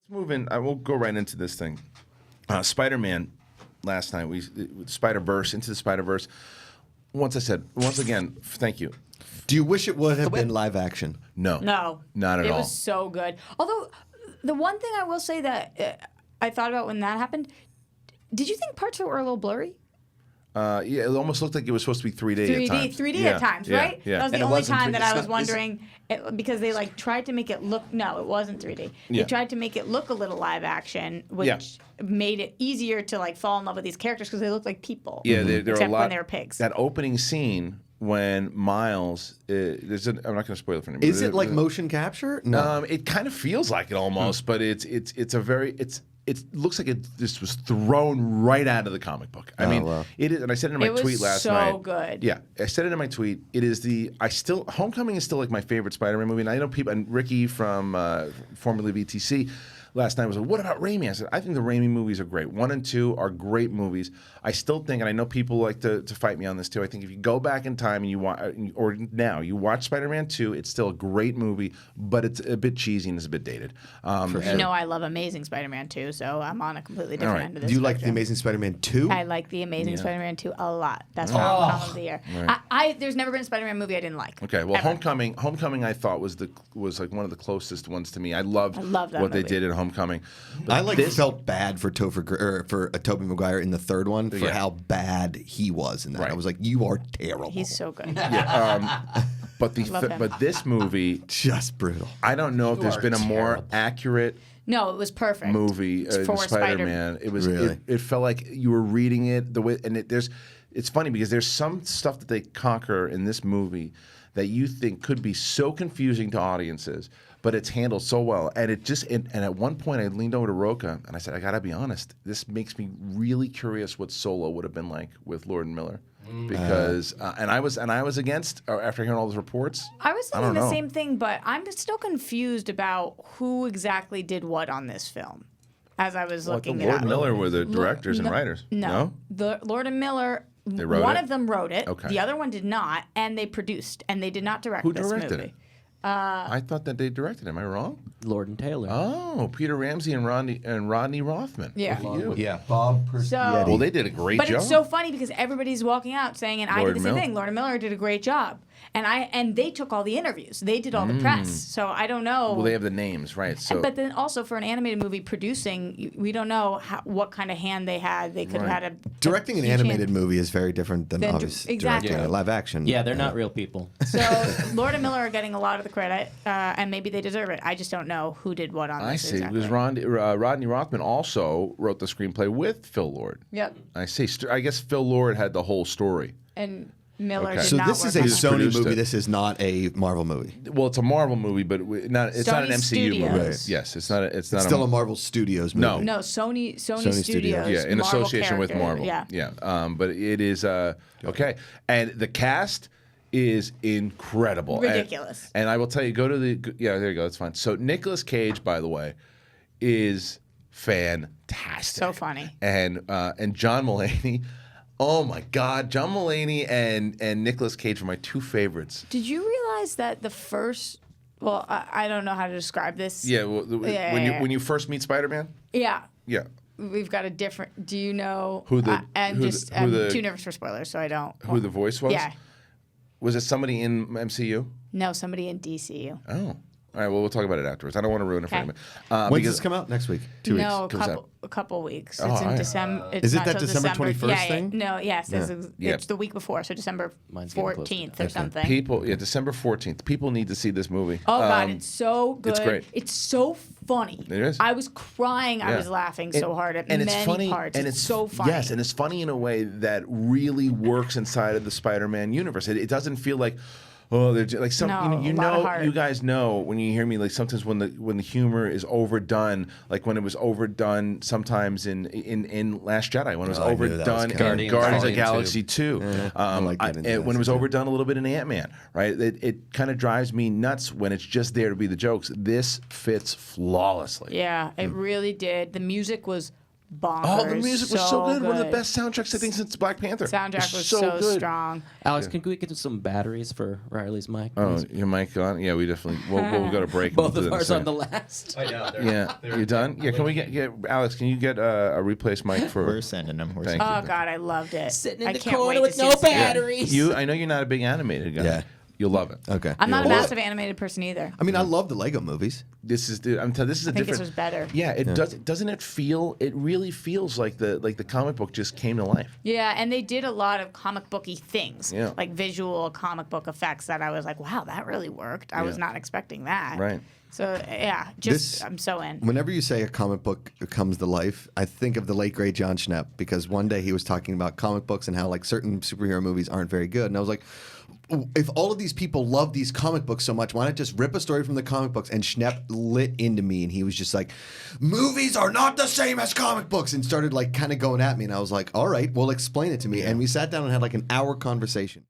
Move in. I will go right into this thing. Spider-Man. Last night Spider-Verse, Into the Spider-Verse. Once again, thank you. Do you wish it would have been live action? No, No, not at all. It was so good. Although the one thing I will say that I thought about when that happened, did you think parts were a little blurry? Yeah, it almost looked like it was supposed to be 3D at times. 3D at times, right? Yeah. That was the And it only wasn't time 3D. that I It's was not- wondering because they like tried to make it look. No, it wasn't 3D. Yeah. They tried to make it look a little live action, which made it easier to like fall in love with these characters because they looked like people. Yeah, there are a except lot. when they were pigs. That opening scene when Miles, I'm not going to spoil it for anybody. Is it like motion capture? No. It kind of feels like it almost, but it looks like this was thrown right out of the comic book. I mean, wow. it is, and I said it in my tweet last so night. So good. Yeah, I said it in my tweet. It is Homecoming is still like my favorite Spider-Man movie, and I know people, and Ricky from formerly VTC last night was like, what about Raimi? I said, I think the Raimi movies are great. 1 and 2 are great movies. I still think, and I know people like to fight me on this too, I think if you go back in time and you watch Spider-Man 2, it's still a great movie, but it's a bit cheesy and it's a bit dated. You know I love Amazing Spider-Man 2, so I'm on a completely different end of this. Do you like The Amazing Spider-Man 2? I like The Amazing Spider-Man 2 a lot. That's my film of the year. Right. There's never been a Spider-Man movie I didn't like. Okay, well, ever. Homecoming, I thought was like one of the closest ones to me. I loved that what they movie. did in Homecoming. But I felt bad for Tobey Maguire in the third one for how bad he was in that. Right. I was like, you are terrible. He's so good. but this movie, just brutal. I don't know if there's been a more accurate No, it was perfect. movie for Spider-Man. It was Really? it felt like you were reading it the way, and it's funny because there's some stuff that they conquer in this movie that you think could be so confusing to audiences, but it's handled so well. And and at one point I leaned over to Roca and I said, I gotta be honest, this makes me really curious what Solo would have been like with Lord and Miller. Because and I was against after hearing all those reports. I was don't thinking the know. same thing, but I'm still confused about who exactly did what on this film. As I was looking Lord it up. and Miller were the directors and writers. No, the Lord and Miller. wrote One it? of them wrote it. Okay. The other one did not, and they produced, and they did not direct Who this directed movie. it? I thought that they directed. Am I wrong? Lord and Taylor. Oh, Peter Ramsey and Rodney Rothman. Yeah. Look at you. Yeah, Bob So- Well, they did a great But job. it's so funny because everybody's walking out saying, and I Lord did the same Miller. thing. Lord and Miller did a great job, and they took all the interviews. They did all the press. So I don't know. Well, they have the names, right? So, But then also for an animated movie producing, we don't know what kind of hand they had. They could have had a Directing an huge animated hand. movie is very different than obviously exactly. directing a live action. Yeah, they're not real people. So Lord and Miller are getting a lot of the credit, and maybe they deserve it. I just don't know who did what on this. I see. Exactly. Because Rodney Rothman also wrote the screenplay with Phil Lord. Yep. I see. I guess Phil Lord had the whole story. And Miller Okay. did So not this work is a on it. He's Sony produced movie. it. This is not a Marvel movie. Well, it's a Marvel movie, but it's not an Sony MCU movie. Studios. Right. Yes, it's not. It's not It's still a Marvel Studios movie. No. No, Sony Studios. Studios. Yeah, in Marvel association with character. Marvel. Yeah. Yeah. But it is okay, and the cast is incredible, Ridiculous. And I will tell you, go to the there you go. That's fine. So Nicolas Cage, by the way, is fantastic. So funny. And John Mulaney. Oh my God, John Mulaney and Nicolas Cage are my two favorites. Did you realize that the first? Well, I don't know how to describe this. Yeah, well, when you first meet Spider-Man. Yeah. Yeah. We've got a different. Do you know Who the- I'm who the- just who I'm the- too nervous for spoilers, so I don't. Who the voice was? Yeah. Was it somebody in MCU? No, somebody in DCU. Oh. All right, well, we'll talk about it afterwards. I don't want to ruin it for Okay. anybody. When does this come out? Next week? 2 weeks? No, Comes out. a couple weeks. Oh, It's in I- December. Is it not that till December 21st yeah, thing? No, yes, Yeah. it's the week before, so December Mine's getting close to 14th that. or something. December 14th. People need to see this movie. Oh God, it's so good. it's great. It's so funny. It is. I was crying. I Yeah. was laughing so hard at and many it's funny, parts. and it's so funny. Yes, and it's funny in a way that really works inside of the Spider-Man universe. It doesn't feel like, oh, they're just, like some. No, you a lot of know, heart. you guys know when you hear me, like sometimes when the humor is overdone, like when it was overdone sometimes in Last Jedi, when it was Oh, I knew that was overdone in coming. Guardians of the Volume Galaxy 2. I like Guardians of the when it was Galaxy 2. overdone a little bit in Ant-Man, right? It kind of drives me nuts when it's just there to be the jokes. This fits flawlessly. Yeah, it really did. The music was bonkers. Oh, the music was so good. One of the good. best soundtracks I think since Black Panther. Soundtrack was so so good. strong. Alex, can we get some batteries for Riley's mic? Oh, please? your mic on? Yeah, we definitely. We'll go to break. Both We'll do of that in a ours on second. the last. I know. Yeah, you done? Yeah, can we get Alex? Can you get a replaced mic for? We're sending them. We're Thank sending Oh God, I loved it. Sitting in I the can't corner wait with to see no this again. batteries. I know you're not a big animated guy. Yeah. You'll love it. Okay. I'm not a Well, massive animated person either. I mean, I love the Lego movies. This is the. I'm telling. This is a I think different. this was better. Yeah, it does. Doesn't it feel? It really feels like the comic book just came to life. Yeah, and they did a lot of comic booky things, Yeah. like visual comic book effects that I was like, wow, that really worked. I was Yeah. not expecting that. Right. So yeah, I'm so in. Whenever you say a comic book comes to life, I think of the late great John Schnepp, because one day he was talking about comic books and how like certain superhero movies aren't very good, and I was like, if all of these people love these comic books so much, why not just rip a story from the comic books? And Schnepp lit into me, and he was just like, movies are not the same as comic books, and started like kind of going at me, and I was like, all right, well, explain it to me. And we sat down and had like an hour conversation.